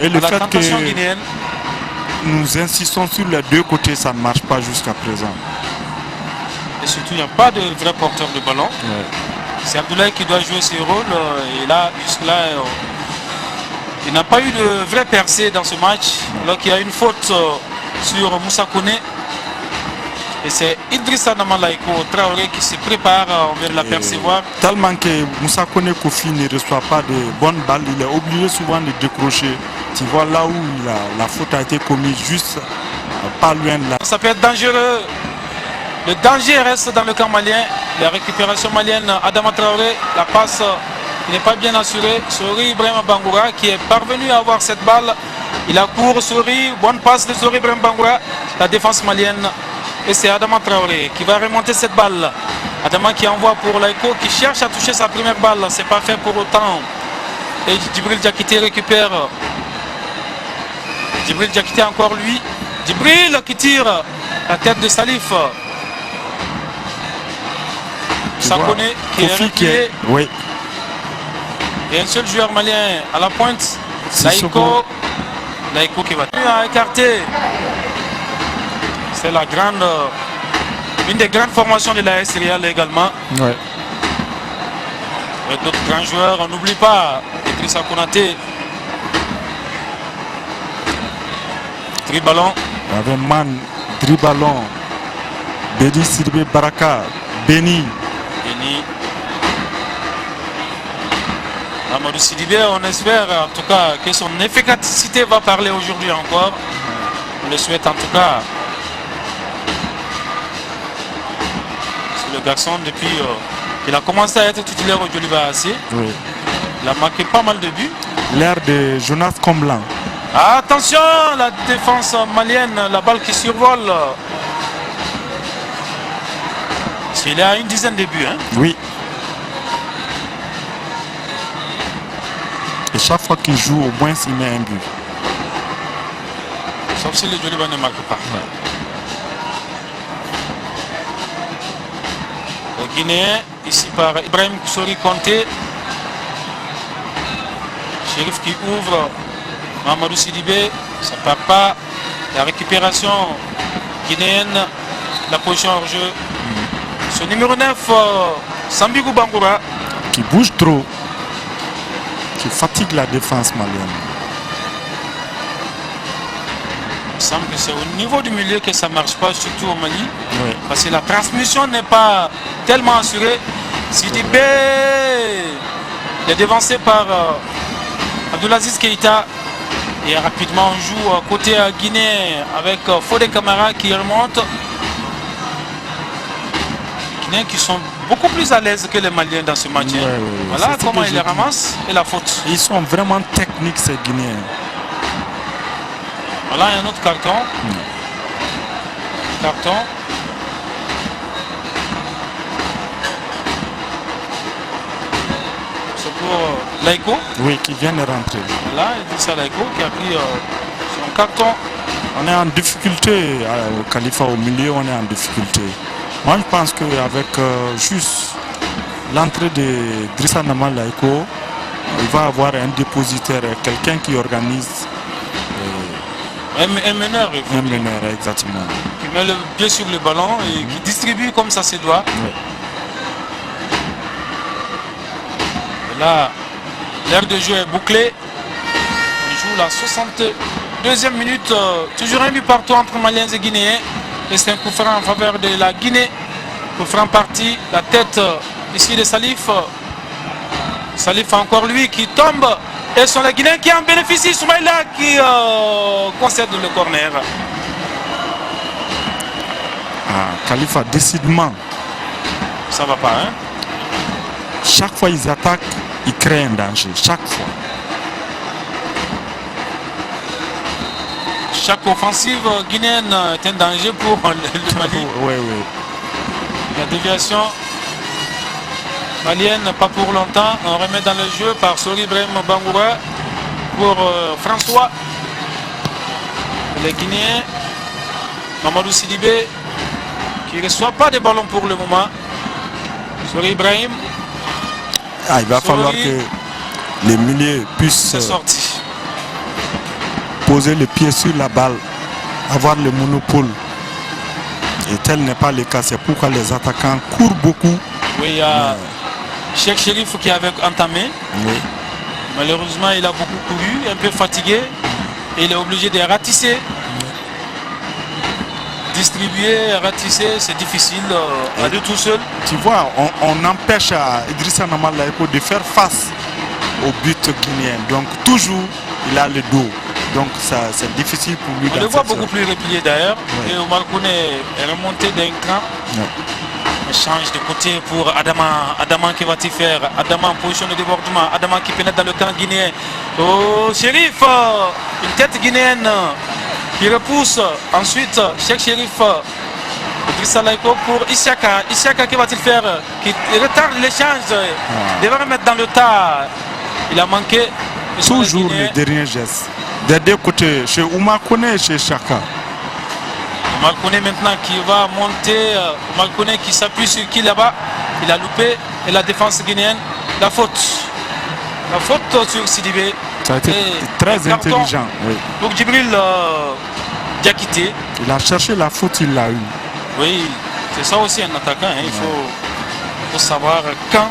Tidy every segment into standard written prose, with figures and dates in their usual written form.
Et le la fait tentation que guinéenne. nous insistons sur les deux côtés, ça ne marche pas jusqu'à présent. Et surtout, il n'y a pas de vrai porteur de ballon. Ouais. C'est Abdoulaye qui doit jouer ce rôle. Et là, jusque-là, il n'a pas eu de vraie percée dans ce match. Alors qu'il y a une faute sur Moussa Koné. Et c'est Idrissa Namalaiko Traoré qui se prépare, on vient de l'apercevoir. Tellement que Moussa Koné Kofi ne reçoit pas de bonnes balles, il est obligé souvent de décrocher. Tu vois là où la faute a été commise, juste pas loin de là. Ça peut être dangereux. Le danger reste dans le camp malien. La récupération malienne, Adama Traoré, la passe n'est pas bien assurée. Sori Ibrahim Bangoura qui est parvenu à avoir cette balle. Il a court, Sori, bonne passe de Sori Ibrahim Bangoura. La défense malienne. Et c'est Adama Traoré qui va remonter cette balle. Adama qui envoie pour Laiko, qui cherche à toucher sa première balle. C'est pas fait pour autant. Et Djibril Diakité récupère. Djibril Diakité encore lui. Djibril qui tire la tête de Salif. Sakoné qui est replié. Oui. Et un seul joueur malien à la pointe. Laiko qui va écarter. C'est une des grandes formations de la AS Real également. Ouais. Avec d'autres grands joueurs, on n'oublie pas Idrissa Konaté. Driballon. Avec Man, Driballon, Bedi Sidibé Baraka, Beni. Amadou Sidibé, on espère en tout cas que son efficacité va parler aujourd'hui encore. On le souhaite en tout cas. Le garçon, depuis qu'il a commencé à être titulaire au Djoliba AC, Oui. il a marqué pas mal de buts. L'air de Jonas Comblan. Attention, la défense malienne, la balle qui survole. Il a une dizaine de buts. Hein. Oui. Et chaque fois qu'il joue, au moins il met un but. Sauf si le Djoliba ne marque pas. Ouais. Le Guinéen, ici par Ibrahim Sori Conté. Chérif qui ouvre. Mamadou Sidibé, ça ne part pas. La récupération guinéenne, la position hors jeu. Ce numéro 9, Sambigou Bangoura. Qui bouge trop. Qui fatigue la défense malienne. Il semble que c'est au niveau du milieu que ça ne marche pas, surtout au Mali. Oui. Parce que la transmission n'est pas tellement assurée. Sidibé est devancé par Abdoulaziz Keïta. Et rapidement on joue côté Guinée avec Fodé Camara qui remonte. Les Guinéens qui sont beaucoup plus à l'aise que les Maliens dans ce match. Ouais, voilà comment ils les ramassent et la faute. Ils sont vraiment techniques ces Guinéens. Voilà un autre carton. Carton. C'est pour Laiko. Oui, qui vient de rentrer. Là, Idrissa Laiko qui a pris son carton. On est en difficulté au Khalifa, au milieu, on est en difficulté. Moi, je pense qu'avec juste l'entrée de Drissa Namalaiko, il va avoir un dépositaire, quelqu'un qui organise. Un meneur, un meneur, exactement. Qui met le pied sur le ballon et qui distribue comme ça se doit. Oui. Et là, l'aire de jeu est bouclée. On joue la 62e minute. Toujours un but partout entre Maliens et Guinéens. Et c'est un coup franc en faveur de la Guinée. Coup franc parti. La tête ici de Salif. Salif encore lui qui tombe. Et ce sont les Guinéens qui en bénéficient. Soumaïla qui concède le corner. Khalifa, décidément. Ça va pas, hein? Chaque fois qu'ils attaquent, ils créent un danger. Chaque fois. Chaque offensive guinéenne est un danger pour le Mali. Oui, oui. La déviation malienne, pas pour longtemps. On remet dans le jeu par Sori Ibrahim Bangoura pour François. Les Guinéens, Mamadou Sidibé, qui ne reçoit pas de ballon pour le moment. Sori Ibrahim. Il va falloir que les milieux puissent. C'est sorti. poser le pied sur la balle, avoir le monopole. Et tel n'est pas le cas, c'est pourquoi les attaquants courent beaucoup. Oui, il y a Cheikh Chérif qui avait entamé. Oui. Malheureusement, il a beaucoup couru, un peu fatigué. Et il est obligé de ratisser. Distribuer, ratisser, c'est difficile à deux tout seul. Tu vois, on empêche à Idrissa Nama Laiko de faire face au but guinéen. Donc toujours, il a le dos. Donc c'est difficile pour lui. On le voit beaucoup plus replié d'ailleurs. Oui. Et Omar Kone est remonté d'un cran. Oui. Il change de côté pour Adama. Adama qui va-t-il faire? Adama en position de débordement. Adama qui pénètre dans le camp guinéen. Oh, Chérif, une tête guinéenne qui repousse. Ensuite, Cheikh Chérif, Idrissa Laiko pour Isiaka. Isiaka qui va-t-il faire? Qui retarde l'échange. Il devait remettre dans le tas. Il a manqué. Toujours le dernier geste. Des deux côtés, chez Oumar Kone et chez Chaka. Omar Kone maintenant qui va monter. Omar Kone qui s'appuie sur qui là-bas? Il a loupé. Et la défense guinéenne, la faute. La faute sur Sidibé. Ça a été très intelligent. Oui. Donc Djibril Diakité. Il a cherché la faute, il l'a eu. Oui, c'est ça aussi un attaquant. Hein. Il faut savoir quand.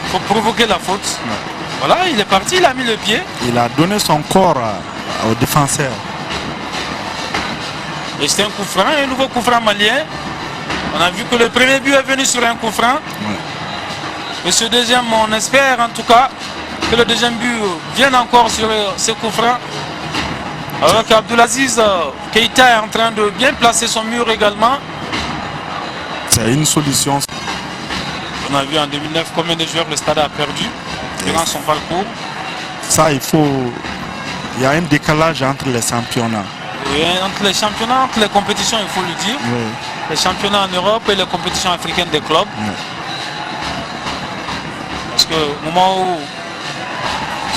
Il faut provoquer la faute. Ouais. Voilà, il est parti, il a mis le pied. Il a donné son corps au défenseur. Et c'était un coup franc, un nouveau coup franc malien. On a vu que le premier but est venu sur un coup franc. Ouais. Et ce deuxième, on espère en tout cas que le deuxième but vienne encore sur ce coup franc. Alors qu'Abdulaziz Keïta est en train de bien placer son mur également. C'est une solution. On a vu en 2009 combien de joueurs le Stade a perdu durant son parcours. Ça, il y a un décalage entre les championnats. Et entre les championnats, entre les compétitions, il faut le dire. Oui. Les championnats en Europe et les compétitions africaines des clubs. Oui. Parce que au moment où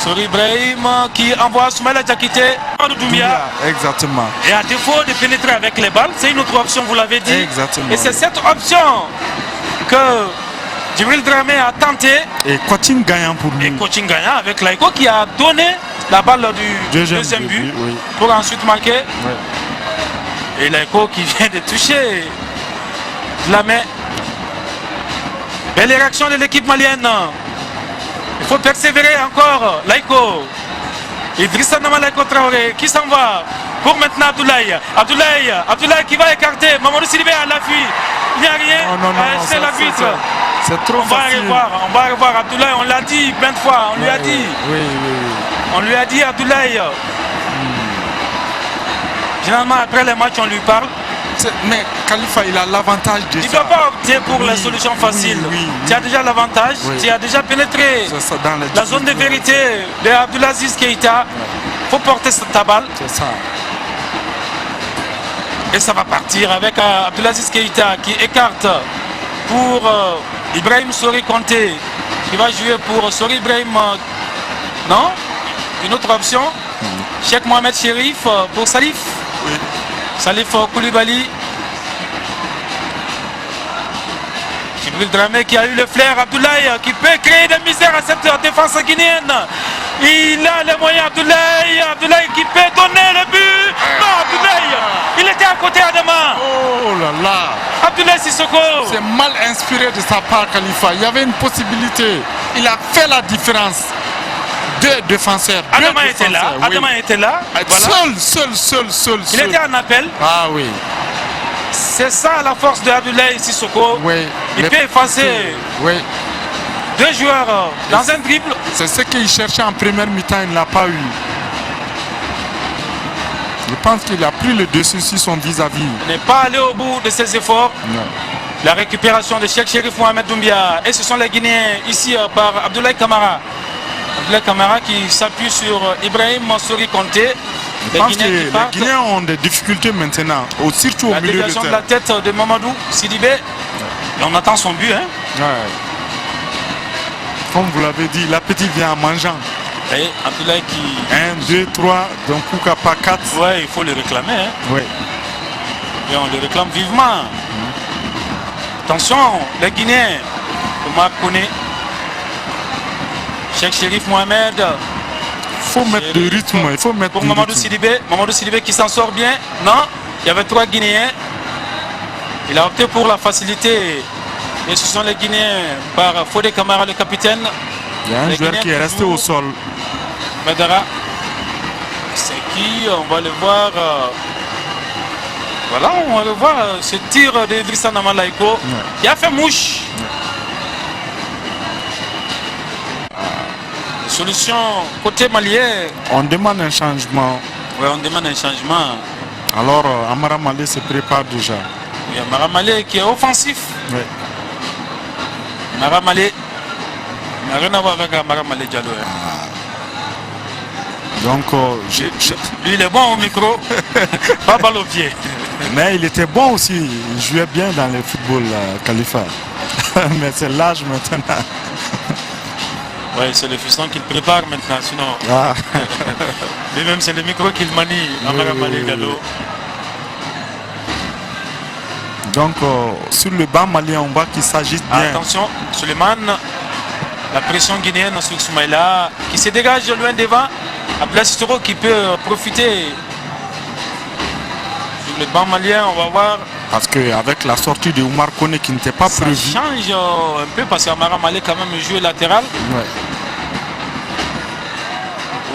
Sori Ibrahim qui envoie Soumaïla Diakité à Doumbia. Exactement. Et à défaut de pénétrer avec les balles, c'est une autre option, vous l'avez dit. Exactement. Et c'est cette option que Djibril Dramé a tenté. Et coaching gagnant pour lui. Et coaching gagnant avec Laiko qui a donné la balle du deuxième but oui. pour ensuite marquer. Oui. Et Laiko qui vient de toucher la main. Belle réaction de l'équipe malienne. Il faut persévérer encore. Laiko. Idrissa Nama Laiko Traoré qui s'en va. Pour maintenant Abdoulaye. Abdoulaye qui va écarter. Mamadou Sidibé à l'appui. Il n'y a rien. Non, c'est l'arbitre. C'est trop facile. On va revoir Abdoulaye. On l'a dit plein de fois. On lui a dit. Oui. On lui a dit Abdoulaye. Généralement après les matchs on lui parle. Mais Khalifa, il a l'avantage de ça. Il ne doit pas opter pour la solution facile. Oui. Tu as déjà l'avantage. Oui. Tu as déjà pénétré Ça, dans la zone de vérité de Abdulaziz Keïta. Il faut porter ta balle. C'est ça. Et ça va partir avec Abdulaziz Keïta qui écarte pour Ibrahim Sori Konté qui va jouer pour Sori Ibrahim. Non? Une autre option. Cheikh Mohamed Chérif pour Salif. Oui. Salif Koulibaly. Djibril Dramé qui a eu le flair. Abdoulaye qui peut créer des misères à cette défense guinéenne. Il a les moyens. Abdoulaye qui peut donner le but. Non, Abdoulaye, il était à côté Adama. Oh là là. Abdoulaye Sissoko. C'est mal inspiré de sa part, Khalifa. Il y avait une possibilité. Il a fait la différence. Deux défenseurs. Adama était là. Oui. Adama était là. Voilà. Seul. Il était en appel. Ah oui. C'est ça la force de Abdoulaye Sissoko. Oui. Il peut effacer deux joueurs dans un dribble. C'est ce qu'il cherchait en première mi-temps, il ne l'a pas eu. Je pense qu'il a pris le dessus sur son vis-à-vis. Il n'est pas allé au bout de ses efforts. Non. La récupération de Cheikh Chérif Mohamed Doumbia. Et ce sont les Guinéens ici par Abdoulaye Kamara. Abdoulaye Kamara qui s'appuie sur Ibrahim Sori Konté. Je pense que les Guinéens ont des difficultés maintenant, surtout au milieu de terrain. La déviation de la tête de Mamadou Sidibé. Et on attend son but. Hein. Ouais. Comme vous l'avez dit, l'appétit vient en mangeant. Et Abdoulaye qui... 1, 2, 3, donc pourquoi pas 4. Ouais, il faut le réclamer. Hein. Oui. Et on le réclame vivement. Attention, les Guinéens. Omar Kone. Cheikh Chérif Mohamed. faut mettre du rythme. Il faut mettre pour du Mamadou rythme. Sidibé. Mamadou Sidibé qui s'en sort bien. Non, il y avait 3 Guinéens. Il a opté pour la facilité. Et ce sont les Guinéens par Fodé Camara, le capitaine. Il y a un Les joueur Guinéens qui est resté au sol. Madara. C'est qui? On va le voir. Voilà, on va le voir. Ce tir de Idrissa Namalaiko qui a fait mouche. Solution côté malien. On demande un changement. Ouais, on demande un changement. Alors Amara Malé se prépare déjà. Il y a Amara Malé qui est offensif. Oui. Amara Malé. Il n'a rien à voir avec Amara Malé Diallo. Donc, lui, il est bon au micro. Pas balle au pied. mais il était bon aussi. Il jouait bien dans le football, Khalifa. Mais c'est l'âge maintenant. Oui, c'est le fiston qu'il prépare maintenant. Sinon, lui-même, c'est le micro qu'il manie. Amara Malé Diallo. Donc, sur le banc malien, on voit qu'il s'agit bien. Attention, Suleiman, la pression guinéenne sur Soumaïla, qui se dégage loin devant. Abdel Sitoro qui peut profiter. Sur le banc malien, on va voir. Parce qu'avec la sortie de Oumar Kone qui n'était pas prévu. Ça change un peu parce qu'Amara Malé quand même joué latéral. Ouais.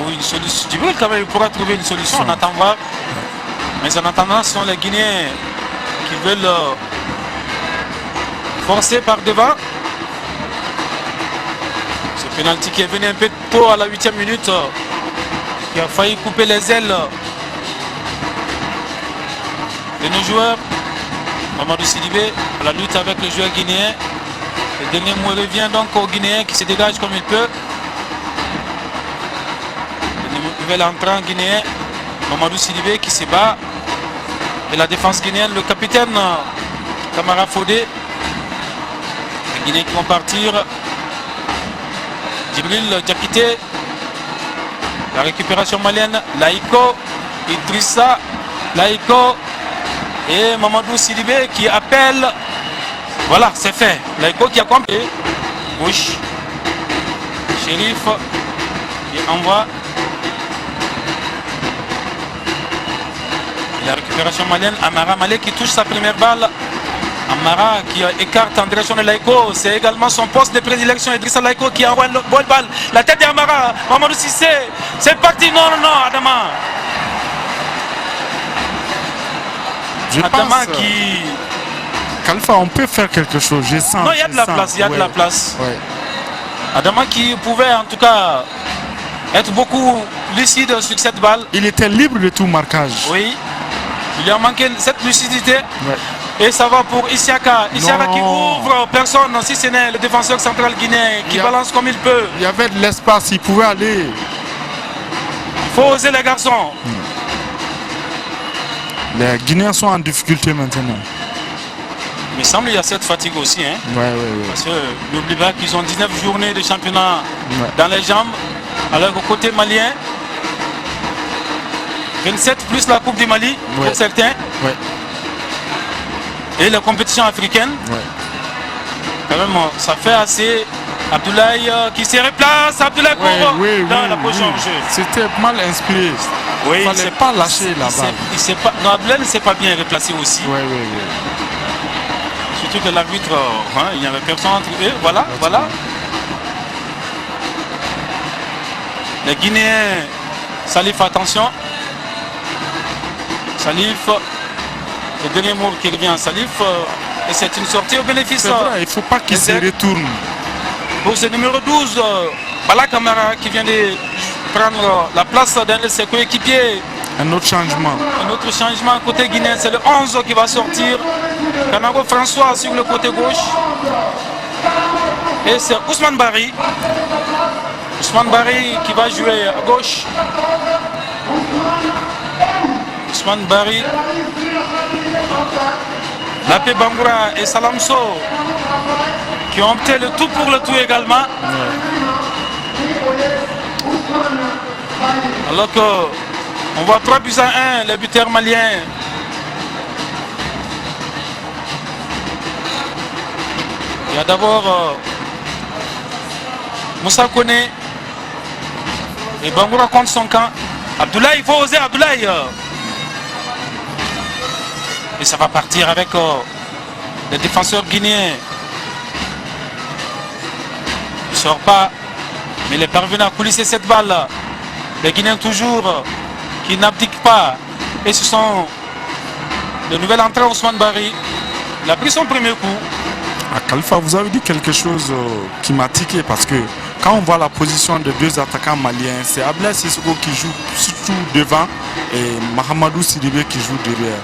Ou une solution. Tu veux quand même, il pourra trouver une solution, on attend voir. Mais en attendant, ce sont les Guinéens qui veulent forcer par devant. Ce penalty qui est venu un peu tôt à la 8e minute, qui a failli couper les ailes de nos joueurs. Mamadou Sidibé à la lutte avec le joueur guinéen. Le dernier mot revient donc au Guinéen qui se dégage comme il peut. Le nouvel entrant guinéen, Mamadou Sidibé qui se bat. Et la défense guinéenne, le capitaine Camara Fodé. Les Guinéens qui vont partir. Djibril Diakité. La récupération malienne. Laïko, Idrissa, Laïko et Mamadou Sidibé qui appelle. Voilà, c'est fait. Laïko qui a compris. Bouche. Chérif qui envoie. La récupération malienne, Amara Malé qui touche sa première balle. Amara qui écarte en direction de Laïko. C'est également son poste de prédilection. Idrissa Laïko qui envoie une bonne balle. La tête d'Amara. Mamadou Cissé. C'est parti. Non, non, non, Adama. Adama qui... Khalifa, on peut faire quelque chose. Je sens. Non, il y a de la place. Il y a de la place. Ouais. Adama qui pouvait en tout cas être beaucoup lucide sur cette balle. Il était libre de tout marquage. Oui. Il lui a manqué cette lucidité. Ouais. Et ça va pour Isiaka. Isiaka qui ouvre personne, si ce n'est le défenseur central guinéen qui balance comme il peut. Il y avait de l'espace, il pouvait aller. Il faut oser les garçons. Les Guinéens sont en difficulté maintenant. Il me semble qu'il y a cette fatigue aussi. Hein? Ouais. Parce que n'oublie pas qu'ils ont 19 journées de championnat dans les jambes. Alors qu'au côté malien, 27 plus la Coupe du Mali pour certains. Ouais. Et la compétition africaine. Quand même, ça fait assez. Abdoulaye qui se replace. Abdoulaye dans la position de jeu. C'était mal inspiré. Oui, il ne fallait pas lâcher la balle. Non, Abdoulaye ne s'est pas bien replacé aussi. Oui. Surtout que l'arbitre, il n'y avait personne entre eux. Voilà. Les Guinéens, Salif, attention. Salif, le dernier mot qui revient à Salif. Et c'est une sortie au bénéfice. C'est vrai, il ne faut pas qu'il se retourne. Pour ce numéro 12, Bala Camara qui vient de prendre la place d'un de ses coéquipiers. Un autre changement. Un autre changement côté guinéen, c'est le 11 qui va sortir. Kanago François sur le côté gauche. Et c'est Ousmane Bari. Ousmane Bari qui va jouer à gauche. Ousmane Bari. Lapé Bangoura et Salamso qui ont opté le tout pour le tout également. Alors que on voit 3-1, les buteurs maliens. Il y a d'abord Moussa Kone Et Bangoura contre son camp. Abdoulaye, il faut oser Abdoulaye. Et ça va partir avec les défenseurs guinéens. Il ne sort pas, mais il est parvenu à coulisser cette balle. Les Guinéens toujours qui n'abdiquent pas. Et ce sont de nouvelles entrées Ousmane Bari. Il a pris son premier coup. Ah, Khalifa, vous avez dit quelque chose qui m'a tiqué parce que quand on voit la position des deux attaquants maliens, c'est Abdoulaye Sissoko qui joue surtout devant et Mahamadou Sidibé qui joue derrière.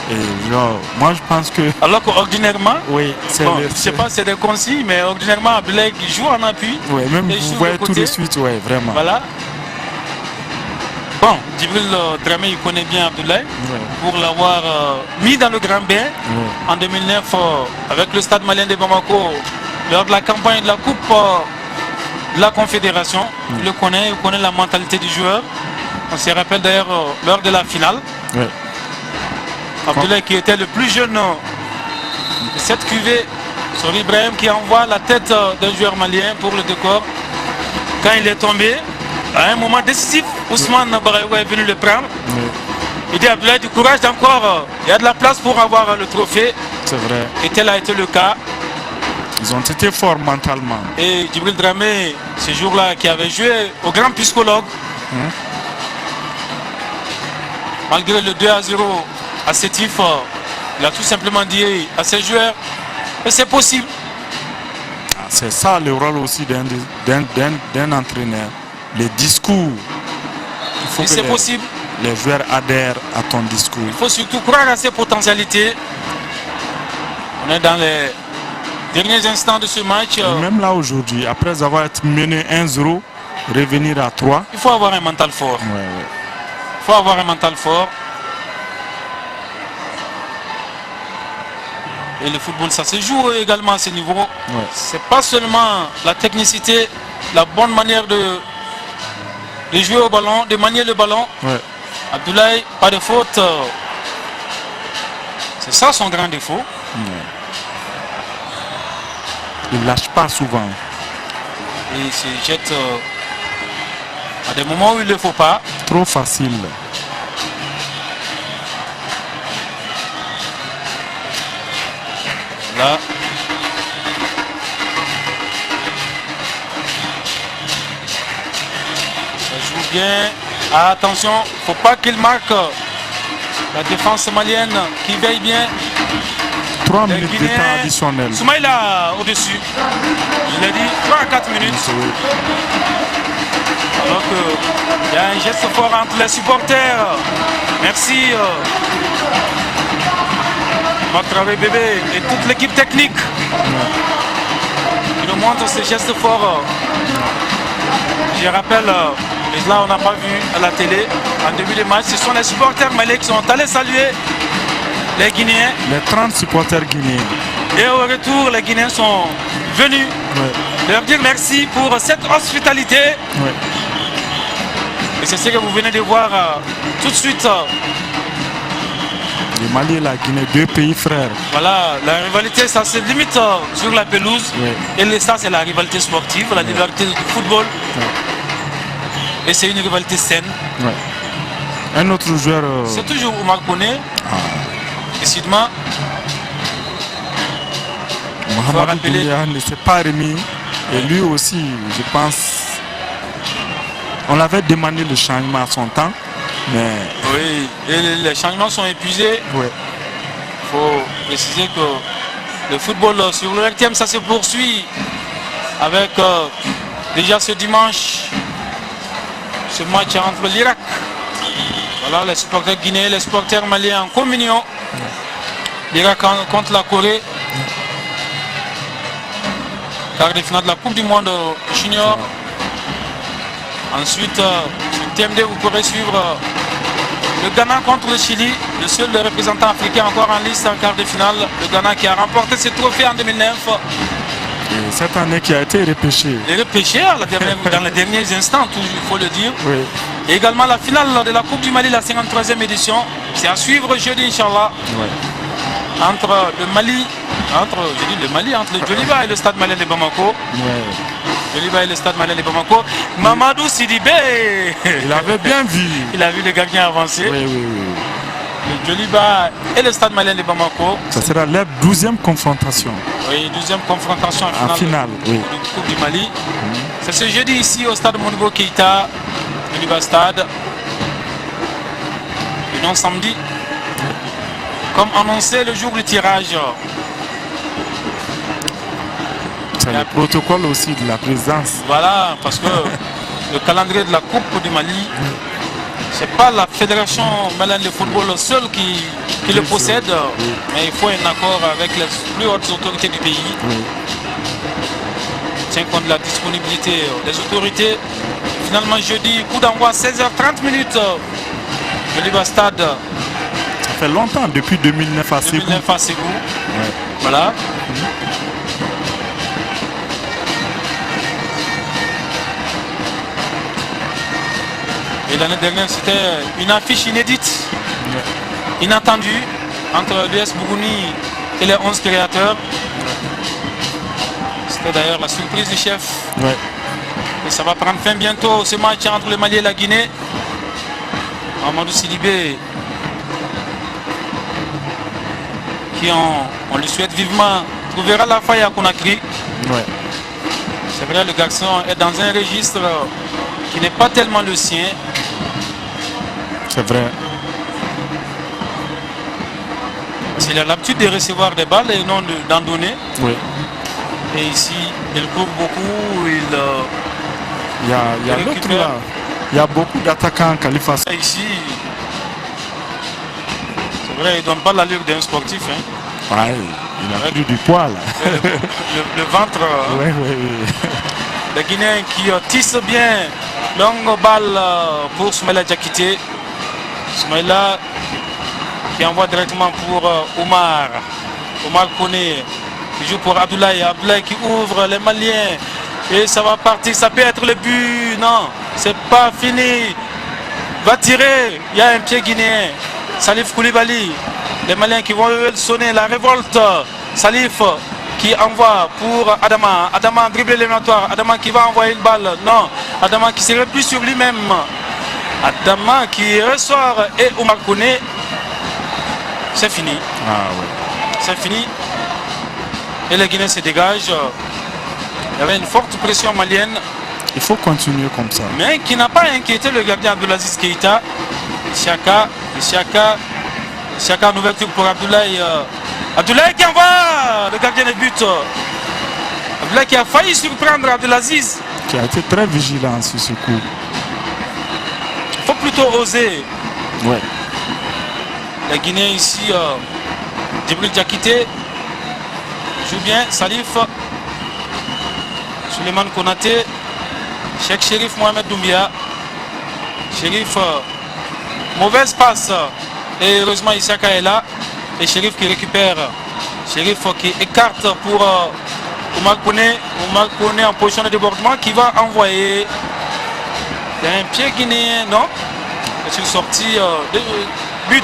Et genre, moi je pense que... Alors qu'ordinairement, oui, bon, je ne sais pas si c'est des consignes, mais ordinairement Abdoulaye qui joue en appui. Oui, même vous voyez tout de suite, ouais, vraiment. Voilà. Bon, Djibril Dramé, il connaît bien Abdoulaye pour l'avoir mis dans le grand bain en 2009 avec le stade malien de Bamako lors de la campagne de la Coupe de la Confédération. Il le connaît, il connaît la mentalité du joueur. On se rappelle d'ailleurs lors de la finale. Abdoulaye qui était le plus jeune de cette cuvée sur Ibrahim qui envoie la tête d'un joueur malien pour le décor. Quand il est tombé, à un moment décisif, Ousmane Baraou est venu le prendre. Il dit Abdoulaye, du courage encore, il y a de la place pour avoir le trophée. C'est vrai. Et tel a été le cas. Ils ont été forts mentalement. Et Djibril Dramé, ce jour-là, qui avait joué au grand psychologue, malgré le 2-0 à Sétif, il a tout simplement dit à ses joueurs que c'est possible. C'est ça le rôle aussi d'un entraîneur. Les discours. Il faut que possible. Les joueurs adhèrent à ton discours. Il faut surtout croire à ses potentialités. On est dans les derniers instants de ce match. Et même là aujourd'hui, après avoir été mené 1-0, revenir à 3. Il faut avoir un mental fort. Il faut avoir un mental fort. Et le football, ça se joue également à ce niveau. C'est pas seulement la technicité, la bonne manière de jouer au ballon, de manier le ballon. Abdoulaye, pas de faute. C'est ça son grand défaut. Il ne lâche pas souvent. Et il se jette à des moments où il ne le faut pas. Trop facile. Là. Ça joue bien. Ah, attention, faut pas qu'il marque. La défense malienne qui veille bien. 3 minutes de temps additionnel. Soumaïla au-dessus. Je l'ai dit, 3 à 4 minutes. Alors qu'il y a un geste fort entre les supporters. Merci. Matravé bébé et toute l'équipe technique. Il nous montre ce geste fort. Je rappelle, et là on n'a pas vu à la télé, en début de match, ce sont les supporters maliens qui sont allés saluer les Guinéens. Les 30 supporters guinéens. Et au retour, les Guinéens sont venus leur dire merci pour cette hospitalité. Et c'est ce que vous venez de voir tout de suite. Le Mali et la Guinée, 2 pays frères. Voilà, la rivalité, ça se limite sur la pelouse. Et ça, c'est la rivalité sportive, la rivalité du football. Et c'est une rivalité saine. Un autre joueur... C'est toujours Oumar Koné. Décidément. Mohamed Doumbia ne s'est pas remis. Et lui aussi, je pense... On l'avait demandé le changement à son temps. Mais... Oui, et les changements sont épuisés. Il faut préciser que le football sur le RTM, ça se poursuit avec déjà ce dimanche ce match entre l'Irak. Voilà, les supporters guinéens, les supporters maliens en communion. L'Irak contre la Corée. Quart de finale de la Coupe du Monde junior. Ensuite, sur TMD, vous pourrez suivre le Ghana contre le Chili, le seul représentant africain encore en liste en quart de finale. Le Ghana qui a remporté ce trophée en 2009. Et cette année qui a été repêché. Et repêché dans les derniers instants, il faut le dire. Et également la finale de la Coupe du Mali, la 53e édition. C'est à suivre jeudi, Inch'Allah. Entre le Mali, entre le Djoliba et le stade malien de Bamako. Joliba et le stade malien de Bamako. Mamadou Sidibé. Il avait bien vu. Il a vu le gardien avancer. Oui, oui, oui. Le Joliba et le stade malien de Bamako. Ça sera leur 12e confrontation. Oui, 12e confrontation en finale de Coupe du Mali. C'est ce jeudi ici au stade Modibo Keïta, Joliba Stade. Et non samedi. Comme annoncé le jour du tirage. C'est le protocole aussi de la présidence. Voilà, parce que le calendrier de la Coupe du Mali, c'est pas la fédération malienne de football seule qui le possède, mais il faut un accord avec les plus hautes autorités du pays. Tient compte de la disponibilité des autorités. Finalement, jeudi, coup d'envoi 16h30 minutes. Joliba Stade. Ça fait longtemps, depuis 2009 à Ségou. 2009 à Ségou. Ouais. Voilà. Et l'année dernière, c'était une affiche inédite, inattendue, entre l'US Bougouni et les 11 créateurs. C'était d'ailleurs la surprise du chef. Ouais. Et ça va prendre fin bientôt, ce match entre le Mali et la Guinée. Amadou Sidibé, qui on lui souhaite vivement, trouvera la faille à Conakry. Ouais. C'est vrai, le garçon est dans un registre qui n'est pas tellement le sien. C'est vrai. Il a l'habitude de recevoir des balles et non d'en donner. Oui. Et ici, il court beaucoup. Il y a l'autre là. Il y a beaucoup d'attaquants Khalifa. Ici, c'est vrai, il ne donne pas l'allure d'un sportif. Hein. Ouais, il a pris du poids là. Le ventre. Oui, oui, oui. Les Guinéens qui tissent bien. Longue balle pour Soumaïla Diakité. Soumaïla qui envoie directement pour Omar. Omar Koné qui joue pour Abdoulaye. Abdoulaye qui ouvre les Maliens. Et ça va partir. Ça peut être le but. Non, c'est pas fini. Va tirer. Il y a un pied guinéen. Salif Koulibaly. Les Maliens qui vont sonner la révolte. Salif qui envoie pour Adama. Adama dribble l'éliminatoire. Adama qui va envoyer une balle. Non. Adama qui se replie sur lui-même. Adama qui ressort et Omar Koné. C'est fini. Ah ouais. C'est fini. Et les Guinéens se dégagent. Il y avait une forte pression malienne. Il faut continuer comme ça. Mais qui n'a pas inquiété le gardien Abdelaziz Keïta. Siaka en ouverture pour Abdoulaye. Abdoulaye qui envoie le gardien de but. Abdoulaye qui a failli surprendre Abdelaziz. Qui a été très vigilant sur ce coup. Il faut plutôt oser. Ouais. Les Guinéens ici, Djibril Diakité joue bien. Salif, Suleiman Konaté, Cheikh Chérif Mohamed Doumbia. Chérif, mauvaise passe. Et heureusement Issaka est là. Et Chérif qui récupère. Chérif qui écarte pour Omar Koné. Omar Koné en position de débordement qui va envoyer. Il y a un pied guinéen, non? C'est une sortie de but.